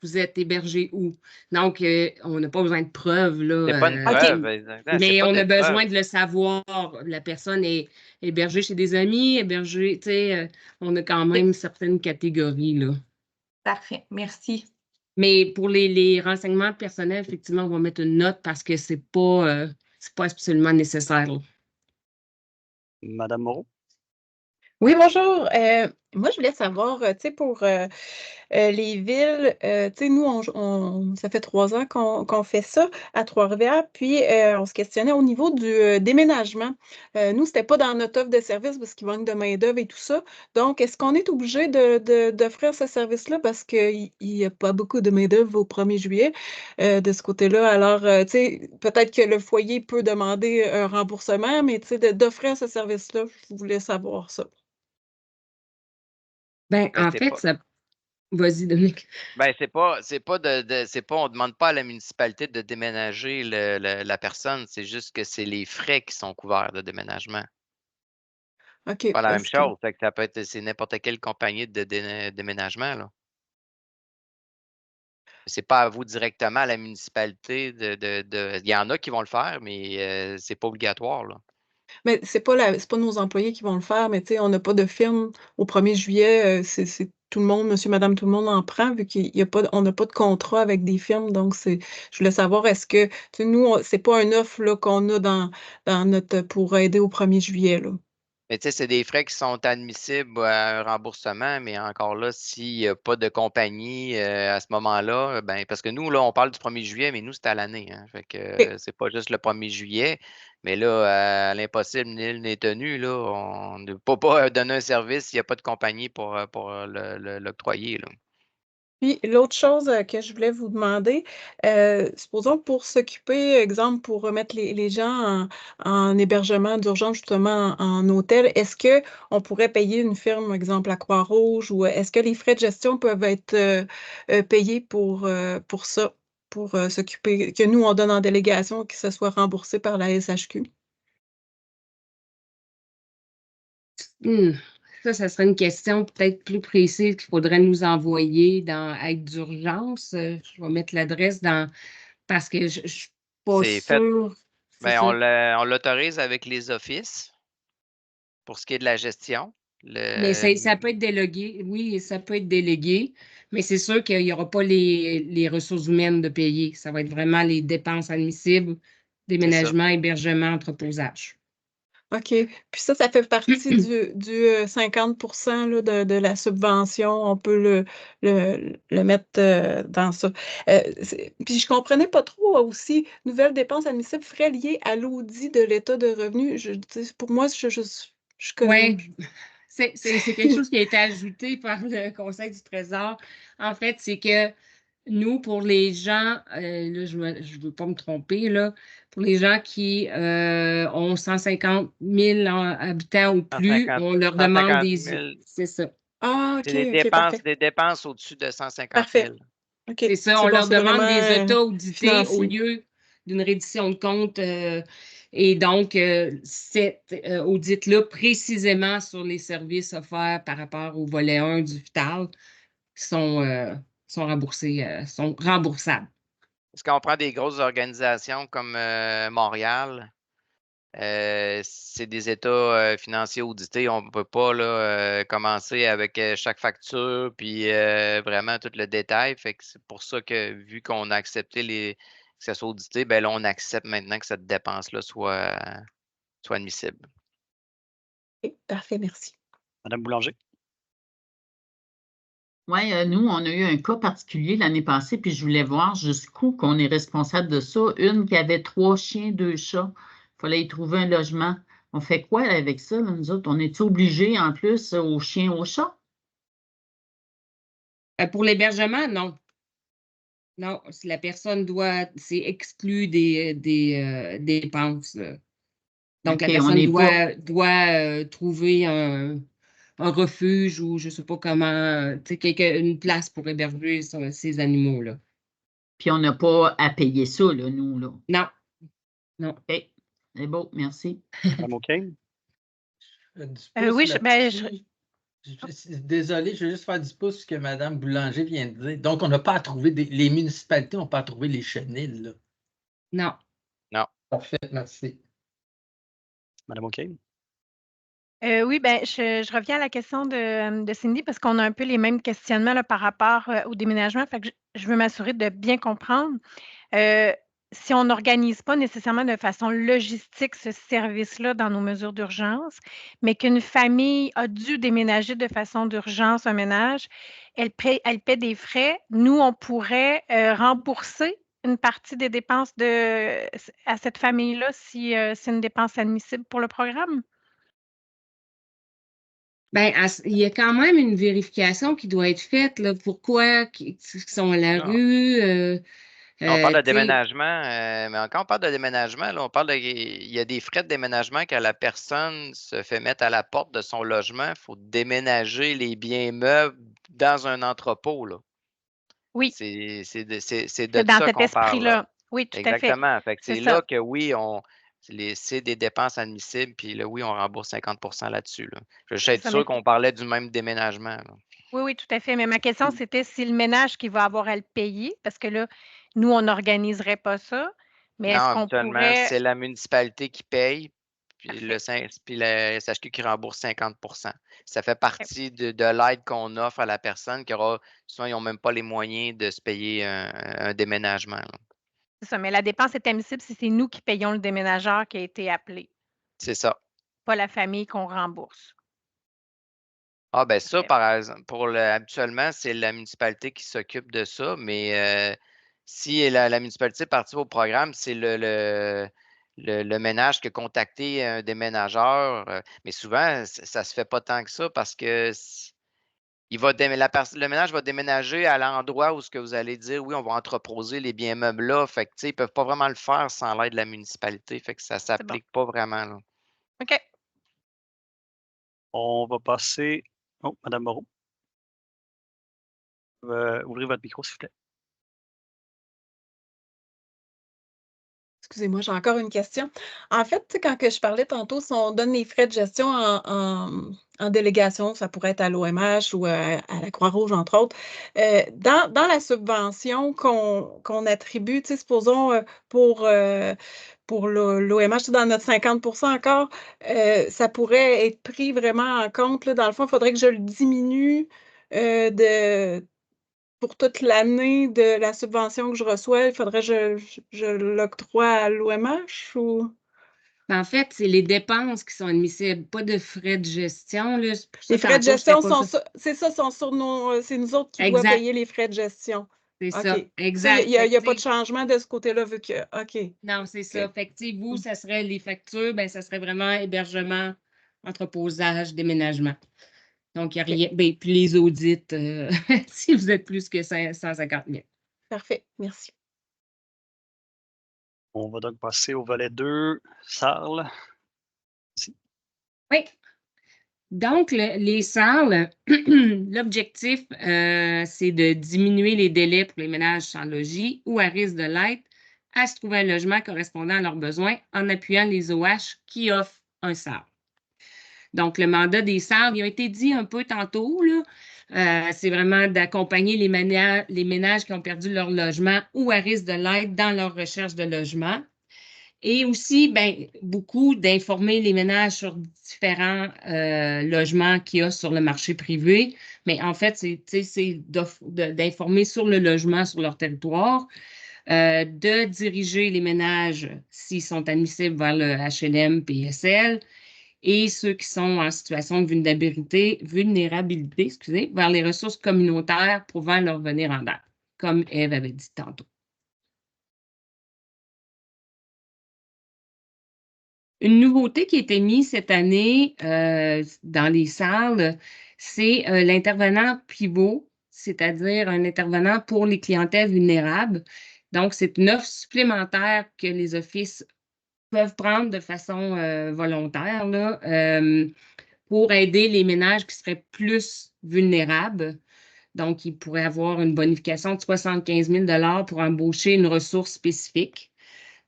Vous êtes hébergé où? Donc, on n'a pas besoin de preuves. Là, c'est pas une preuve. Mais on a besoin de le savoir. La personne est hébergée chez des amis, hébergée, tu sais, on a quand même certaines catégories. Là. Parfait. Merci. Mais pour les renseignements personnels, effectivement, on va mettre une note parce que c'est pas absolument nécessaire. Là. Madame Moreau? Oui, bonjour. Moi, je voulais savoir, tu sais, pour les villes, tu sais, nous, ça fait 3 ans qu'on fait ça à Trois-Rivières, puis on se questionnait au niveau du déménagement. Nous, c'était pas dans notre offre de service parce qu'il manque de main-d'œuvre et tout ça. Donc, est-ce qu'on est obligé d'offrir ce service-là parce qu'il n'y a pas beaucoup de main-d'œuvre au 1er juillet de ce côté-là? Alors, tu sais, peut-être que le foyer peut demander un remboursement, mais tu sais, d'offrir ce service-là, je voulais savoir ça. Ben, en fait, ça. Vas-y, Dominique. Ben, on ne demande pas à la municipalité de déménager la personne, c'est juste que c'est les frais qui sont couverts de déménagement. OK. Pas la même chose. Fait que c'est n'importe quelle compagnie de déménagement, là. C'est pas à vous directement, à la municipalité. Il y en a qui vont le faire, mais c'est pas obligatoire, là. Mais c'est pas nos employés qui vont le faire, mais tu sais, on n'a pas de firme au 1er juillet. C'est tout le monde, monsieur, madame, tout le monde en prend, vu on n'a pas de contrat avec des firmes. Donc, je voulais savoir, est-ce que, tu sais, nous, c'est pas une offre là, qu'on a dans pour aider au 1er juillet, là. Mais tu sais, c'est des frais qui sont admissibles à un remboursement, mais encore là, s'il n'y a pas de compagnie à ce moment-là, ben, parce que nous, là, on parle du 1er juillet, mais nous, c'est à l'année. Hein, fait que c'est pas juste le 1er juillet. Mais là, à l'impossible, nul n'est tenu. Là, on ne peut pas donner un service s'il n'y a pas de compagnie pour l'octroyer. Puis l'autre chose que je voulais vous demander, supposons pour s'occuper, exemple, pour remettre les gens en hébergement d'urgence, justement en hôtel, est-ce qu'on pourrait payer une firme, exemple la Croix-Rouge, ou est-ce que les frais de gestion peuvent être payés pour ça, pour s'occuper, que nous, on donne en délégation, que ce soit remboursé par la SHQ? Ça serait une question peut-être plus précise qu'il faudrait nous envoyer dans aide d'urgence. Je vais mettre l'adresse parce que je ne suis pas sûre. Ben, on l'autorise avec les offices pour ce qui est de la gestion. Mais ça peut être délégué. Oui, ça peut être délégué, mais c'est sûr qu'il n'y aura pas les ressources humaines de payer. Ça va être vraiment les dépenses admissibles, déménagement, hébergement, entreposage. OK. Puis ça fait partie du 50 là, de la subvention. On peut le mettre dans ça. Puis je ne comprenais pas trop aussi, nouvelles dépenses admissibles, frais liés à l'audit de l'état de revenu. Pour moi, je connais. Oui, c'est quelque chose qui a été ajouté par le Conseil du Trésor. En fait, c'est que nous, pour les gens, là, je ne veux pas me tromper, là, pour les gens qui ont 150 000 habitants ou plus, 150 on leur demande 150 des... 000. C'est ça. Ah, C'est OK, parfait. des dépenses au-dessus de 150 Parfait. 000. OK. C'est ça, on bon, leur c'est demande des vraiment états audités au financier. lieu d'une reddition de compte. Et donc, cet audit-là, précisément sur les services offerts par rapport au volet 1 du FITAL, sont remboursés, sont remboursables. Parce qu'on prend des grosses organisations comme Montréal, c'est des états financiers audités. On ne peut pas là, commencer avec chaque facture puis vraiment tout le détail. Fait que c'est pour ça que vu qu'on a accepté que ça soit audité, ben là, on accepte maintenant que cette dépense-là soit admissible. OK, parfait, merci. Madame Boulanger? Oui, nous, on a eu un cas particulier l'année passée, puis je voulais voir jusqu'où qu'on est responsable de ça. Une qui avait 3 chiens, 2 chats. Il fallait y trouver un logement. On fait quoi avec ça, là, nous autres? On est obligés en plus aux chiens, aux chats? Pour l'hébergement, non. Non, si la personne c'est exclu des dépenses. Donc, la OK, on personne n'est pas. doit trouver un refuge ou je ne sais pas comment, tu sais, une place pour héberger ces animaux-là. Puis on n'a pas à payer ça, là, nous, là. Non. Non. OK, c'est beau, merci. Madame OK? Oui, Désolé, je vais juste faire du pouce ce que Mme Boulanger vient de dire. Donc, on n'a pas à trouver les municipalités n'ont pas à trouver les chenils, là. Non. Non. Parfait, merci. Madame OK? Oui, ben, je reviens à la question de Cindy parce qu'on a un peu les mêmes questionnements là, par rapport au déménagement. Fait que je veux m'assurer de bien comprendre. Si on n'organise pas nécessairement de façon logistique ce service-là dans nos mesures d'urgence, mais qu'une famille a dû déménager de façon d'urgence un ménage, elle paie des frais. Nous, on pourrait rembourser une partie des dépenses à cette famille-là si c'est une dépense admissible pour le programme. Ben, il y a quand même une vérification qui doit être faite, là. Pourquoi ils sont à la rue? On parle de déménagement, mais quand on parle de déménagement, là, on parle il y a des frais de déménagement quand la personne se fait mettre à la porte de son logement. Il faut déménager les biens meubles dans un entrepôt, là. Oui. C'est de ça cet qu'on parle. esprit-là. Oui, tout à fait. Exactement. Fait que C'est c'est ça. là que oui, c'est des dépenses admissibles, puis là, oui, on rembourse 50 là-dessus. Là. Je suis Ça, sûr qu'on parlait du même déménagement. Là. Oui, oui, tout à fait. Mais ma question, c'était si le ménage qui va avoir à le payer, parce que là, nous, on n'organiserait pas ça. Mais Non, est-ce qu'on habituellement, pourrait. c'est la municipalité qui paye, puis Parfait. puis la SHQ qui rembourse 50 Ça fait partie de l'aide qu'on offre à la personne qui aura, souvent, ils n'ont même pas les moyens de se payer un déménagement. Là. C'est ça, mais la dépense est admissible si c'est nous qui payons le déménageur qui a été appelé, C'est ça. pas la famille qu'on rembourse. Ah, ben ça, Parfait. par exemple, habituellement, c'est la municipalité qui s'occupe de ça, mais si la municipalité participe au programme, c'est le ménage qui a contacté un déménageur. Mais souvent, ça ne se fait pas tant que ça parce que le ménage va déménager à l'endroit où ce que vous allez dire, oui, on va entreposer les biens meubles là. Fait que, ils ne peuvent pas vraiment le faire sans l'aide de la municipalité. Fait que ça ne s'applique pas vraiment. Là. OK. On va passer. Oh, Madame Moreau. Ouvrez votre micro, s'il vous plaît. Excusez-moi, j'ai encore une question. En fait, quand je parlais tantôt, si on donne les frais de gestion en délégation, ça pourrait être à l'OMH ou à la Croix-Rouge, entre autres. Dans la subvention qu'on attribue, supposons pour l'OMH, dans notre 50 encore, ça pourrait être pris vraiment en compte. Là. Dans le fond, il faudrait que je le diminue pour toute l'année de la subvention que je reçois, il faudrait que je l'octroie à l'OMH ou? En fait, c'est les dépenses qui sont admissibles, pas de frais de gestion. Là. Les frais de gestion sont sur nos. C'est nous autres qui doivent payer les frais de gestion. C'est ça, exact. Il n'y a pas de changement de ce côté-là, vu que. OK. Non, c'est ça. Fait que, vous, ça serait les factures, ben, ça serait vraiment hébergement, entreposage, déménagement. Donc, il n'y a rien. Ben, puis les audits, si vous êtes plus que 150 000. Parfait. Merci. On va donc passer au volet 2. Sarl. Oui. Donc, les salles, l'objectif, c'est de diminuer les délais pour les ménages sans logis ou à risque de l'être à se trouver un logement correspondant à leurs besoins en appuyant les OH qui offrent un SAL. Donc, le mandat des salles, il a été dit un peu tantôt, là, c'est vraiment d'accompagner les ménages qui ont perdu leur logement ou à risque de l'être dans leur recherche de logement. Et aussi, ben, beaucoup d'informer les ménages sur différents logements qu'il y a sur le marché privé. Mais en fait, c'est d'informer sur le logement sur leur territoire, de diriger les ménages s'ils sont admissibles vers le HLM, PSL, et ceux qui sont en situation de vulnérabilité, vers les ressources communautaires pouvant leur venir en aide, comme Ève avait dit tantôt. Une nouveauté qui a été mise cette année dans les salles, c'est l'intervenant pivot, c'est-à-dire un intervenant pour les clientèles vulnérables. Donc, c'est une offre supplémentaire que les offices peuvent prendre de façon volontaire là, pour aider les ménages qui seraient plus vulnérables. Donc, ils pourraient avoir une bonification de 75 000 pour embaucher une ressource spécifique.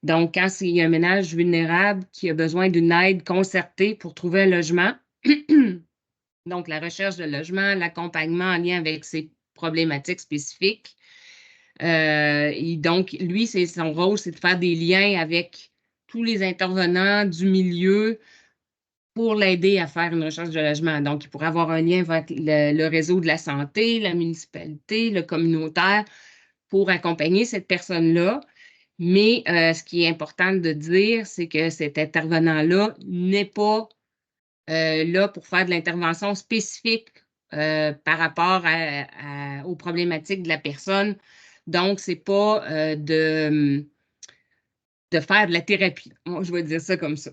Donc, quand il y a un ménage vulnérable qui a besoin d'une aide concertée pour trouver un logement, donc la recherche de logement, l'accompagnement en lien avec ses problématiques spécifiques. Et donc, lui, son rôle, c'est de faire des liens avec tous les intervenants du milieu pour l'aider à faire une recherche de logement. Donc, il pourrait avoir un lien avec le réseau de la santé, la municipalité, le communautaire pour accompagner cette personne-là. Mais ce qui est important de dire, c'est que cet intervenant-là n'est pas là pour faire de l'intervention spécifique par rapport aux problématiques de la personne. Donc, ce n'est pas de faire de la thérapie. Je vais dire ça comme ça.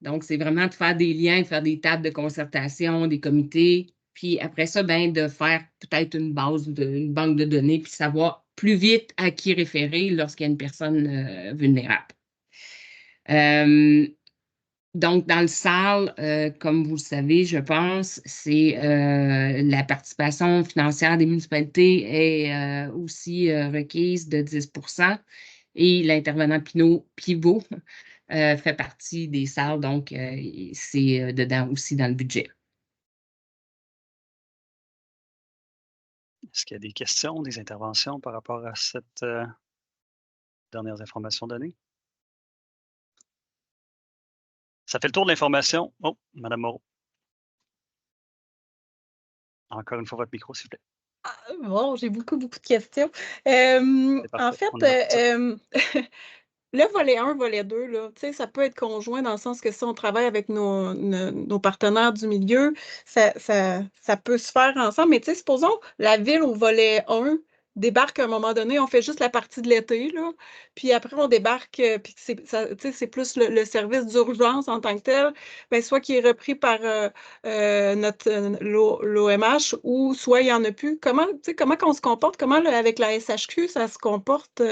Donc, c'est vraiment de faire des liens, de faire des tables de concertation, des comités, puis après ça, ben, de faire peut-être une banque de données, puis savoir plus vite à qui référer lorsqu'il y a une personne vulnérable. Donc, dans le SAL, comme vous le savez, je pense, c'est la participation financière des municipalités est aussi requise de 10 % et l'intervenant pivot fait partie des SAL, donc c'est dedans aussi dans le budget. Est-ce qu'il y a des questions, des interventions par rapport à cette dernières informations données? Ça fait le tour de l'information. Oh, Mme Moreau. Encore une fois, votre micro, s'il vous plaît. Bon, j'ai beaucoup de questions. En fait, le volet 1, volet 2, là, ça peut être conjoint dans le sens que si on travaille avec nos partenaires du milieu, ça peut se faire ensemble. Mais supposons la ville au volet 1 débarque à un moment donné, on fait juste la partie de l'été, là, puis après on débarque, puis c'est plus le service d'urgence en tant que tel, bien, soit qui est repris par l'OMH ou soit il n'y en a plus. Comment on se comporte? Comment avec la SHQ, ça se comporte?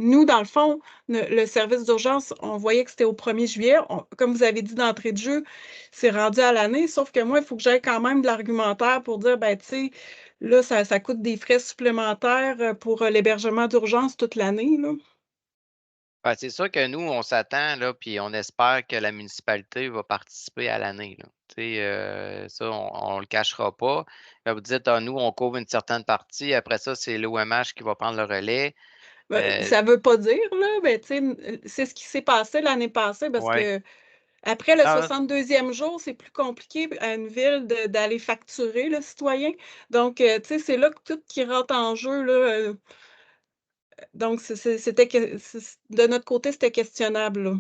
Nous, dans le fond, le service d'urgence, on voyait que c'était au 1er juillet. Comme vous avez dit d'entrée de jeu, c'est rendu à l'année, sauf que moi, il faut que j'aie quand même de l'argumentaire pour dire, ben, tu sais, là, ça coûte des frais supplémentaires pour l'hébergement d'urgence toute l'année, là. Ben, c'est sûr que nous, on s'attend, là, puis on espère que la municipalité va participer à l'année, là. Ça, on ne le cachera pas. Là, vous dites, nous, on couvre une certaine partie. Après ça, c'est l'OMH qui va prendre le relais. Ça ne veut pas dire, là, ben, c'est ce qui s'est passé l'année passée parce que après le 62e jour, c'est plus compliqué à une ville d'aller facturer le citoyen. Donc, c'est là que tout qui rentre en jeu, là. donc, de notre côté, c'était questionnable, là.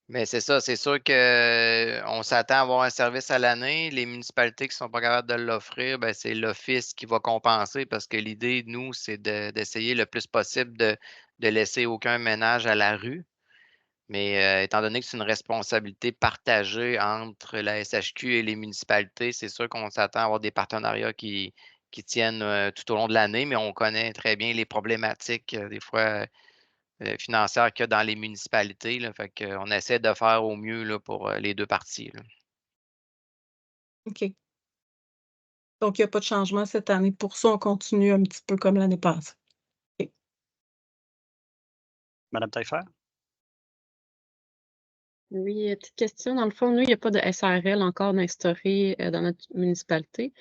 Mais c'est ça, c'est sûr qu'on s'attend à avoir un service à l'année. Les municipalités qui ne sont pas capables de l'offrir, ben, c'est l'Office qui va compenser parce que l'idée, nous, c'est d'essayer le plus possible de laisser aucun ménage à la rue. Mais étant donné que c'est une responsabilité partagée entre la SHQ et les municipalités, c'est sûr qu'on s'attend à avoir des partenariats qui tiennent tout au long de l'année, mais on connaît très bien les problématiques, des fois financières qu'il y a dans les municipalités. Là, fait qu'on essaie de faire au mieux là, pour les deux parties. Là. OK. Donc, il n'y a pas de changement cette année. Pour ça, on continue un petit peu comme l'année passée. OK. Madame Taillefer? Oui, petite question. Dans le fond, nous, il n'y a pas de SARL encore d'instauré dans notre municipalité.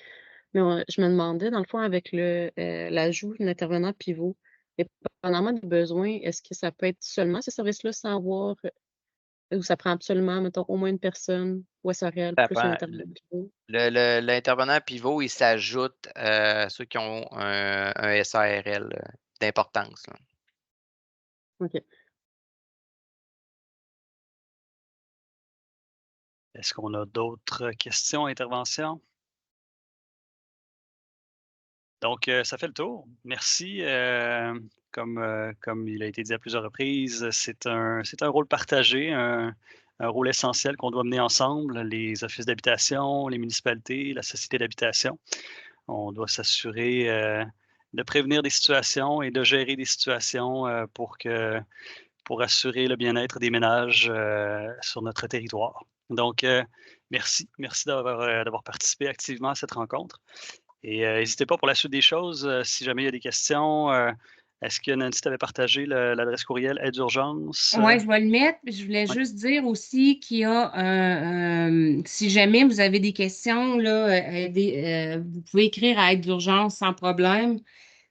Mais je me demandais, dans le fond, avec l'ajout d'un intervenant pivot, dépendamment des besoins, est-ce que ça peut être seulement ce service-là sans avoir, ou ça prend absolument, mettons, au moins une personne ou SARL plus un intervenant pivot? L'intervenant pivot, il s'ajoute à ceux qui ont un SARL d'importance. Là. OK. Est-ce qu'on a d'autres questions, interventions? Donc, ça fait le tour. Merci. Comme il a été dit à plusieurs reprises, c'est un rôle partagé, un rôle essentiel qu'on doit mener ensemble, les offices d'habitation, les municipalités, la société d'habitation. On doit s'assurer de prévenir des situations et de gérer des situations pour assurer le bien-être des ménages sur notre territoire. Donc, merci d'avoir participé activement à cette rencontre. Et n'hésitez pas pour la suite des choses, si jamais il y a des questions. Est-ce que Nancy t'avait partagé l'adresse courriel aide d'urgence? Oui, je vais le mettre. Je voulais juste dire aussi qu'il y a, si jamais vous avez des questions, là, vous pouvez écrire à aide d'urgence sans problème.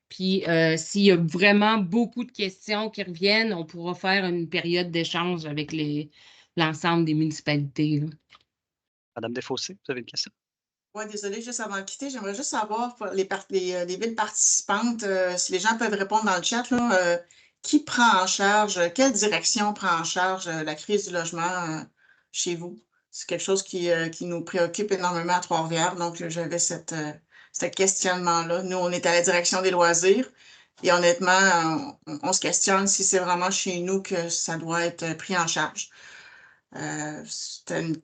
Puis s'il y a vraiment beaucoup de questions qui reviennent, on pourra faire une période d'échange avec l'ensemble des municipalités. Là. Madame Desfossés, vous avez une question? Oui, désolée, juste avant de quitter, j'aimerais juste savoir pour les villes participantes, si les gens peuvent répondre dans le chat, là, qui prend en charge, quelle direction prend en charge la crise du logement chez vous? C'est quelque chose qui nous préoccupe énormément à Trois-Rivières, donc j'avais ce questionnement-là. Nous, on est à la direction des loisirs et honnêtement, on se questionne si c'est vraiment chez nous que ça doit être pris en charge. C'était une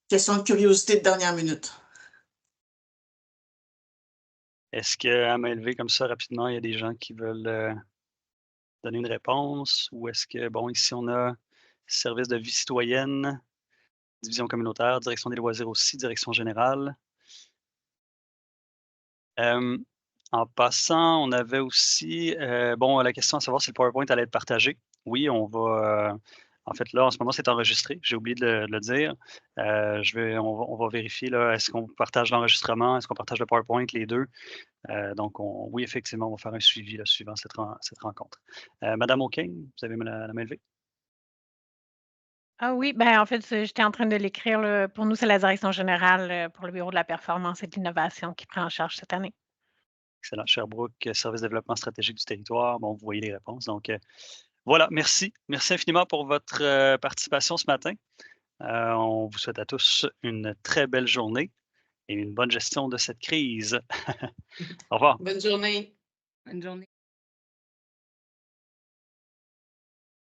question de curiosité de dernière minute. Est-ce qu'à main levée comme ça, rapidement, il y a des gens qui veulent donner une réponse? Ou est-ce que, bon, ici, on a service de vie citoyenne, division communautaire, direction des loisirs aussi, direction générale. En passant, on avait aussi, bon, la question à savoir si le PowerPoint allait être partagé. Oui, on va, en fait, là, en ce moment, c'est enregistré. J'ai oublié de le dire. On va vérifier, là, est-ce qu'on partage l'enregistrement, est-ce qu'on partage le PowerPoint, les deux. Donc, oui, effectivement, on va faire un suivi là, suivant cette rencontre. Madame O'Kane, vous avez la main levée? Ah oui, ben en fait, j'étais en train de l'écrire. Là. Pour nous, c'est la direction générale pour le Bureau de la performance et de l'innovation qui prend en charge cette année. Excellent. Sherbrooke, service de développement stratégique du territoire. Bon, vous voyez les réponses. Donc, voilà, merci. Merci infiniment pour votre participation ce matin. On vous souhaite à tous une très belle journée et une bonne gestion de cette crise. Au revoir. Bonne journée. Bonne journée.